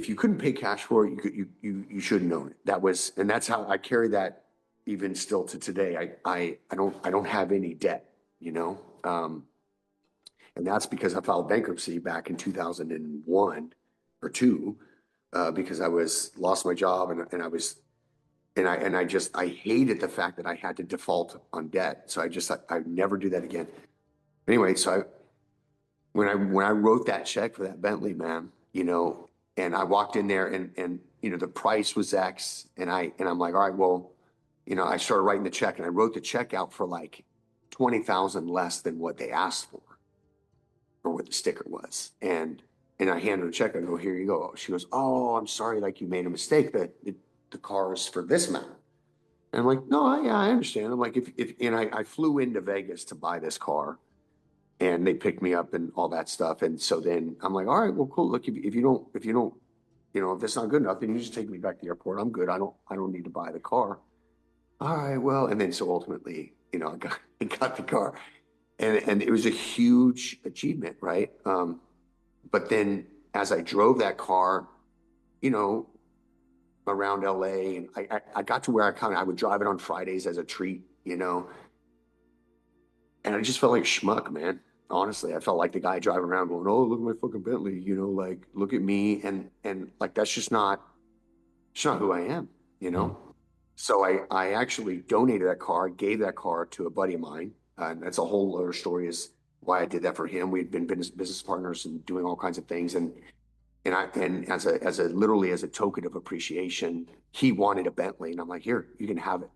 if you couldn't pay cash for it, you shouldn't own it. And that's how I carry that even still to today. I don't have any debt, you know? And that's because I filed bankruptcy back in 2001 or two, because lost my job and I hated the fact that I had to default on debt. So I never do that again. Anyway, when I wrote that check for that Bentley, man, and I walked in there and the price was X and I'm like, all right, well, I started writing the check and I wrote the check out for like 20,000 less than what they asked for or what the sticker was. And I hand her a check. I go, here you go. She goes, oh, I'm sorry. Like you made a mistake. The car is for this amount. And I'm like, no, yeah, I understand. I'm like, and I flew into Vegas to buy this car and they picked me up and all that stuff. And so then I'm like, all right, well, cool. Look, if you don't, if that's not good enough, then you just take me back to the airport. I'm good. I don't need to buy the car. All right, well, and then so ultimately, I got the car and it was a huge achievement, right? But then as I drove that car, around LA, and I got to where I would drive it on Fridays as a treat, and I just felt like a schmuck, man. Honestly, I felt like the guy driving around going, "Oh, look at my fucking Bentley," like look at me, and like that's just not, it's not who I am, you Mm. know. So I actually donated that car, gave that car to a buddy of mine, and that's a whole other story is why I did that for him. We'd been business partners and doing all kinds of things, and as a literally as a token of appreciation, he wanted a Bentley, and I'm like, here, you can have it.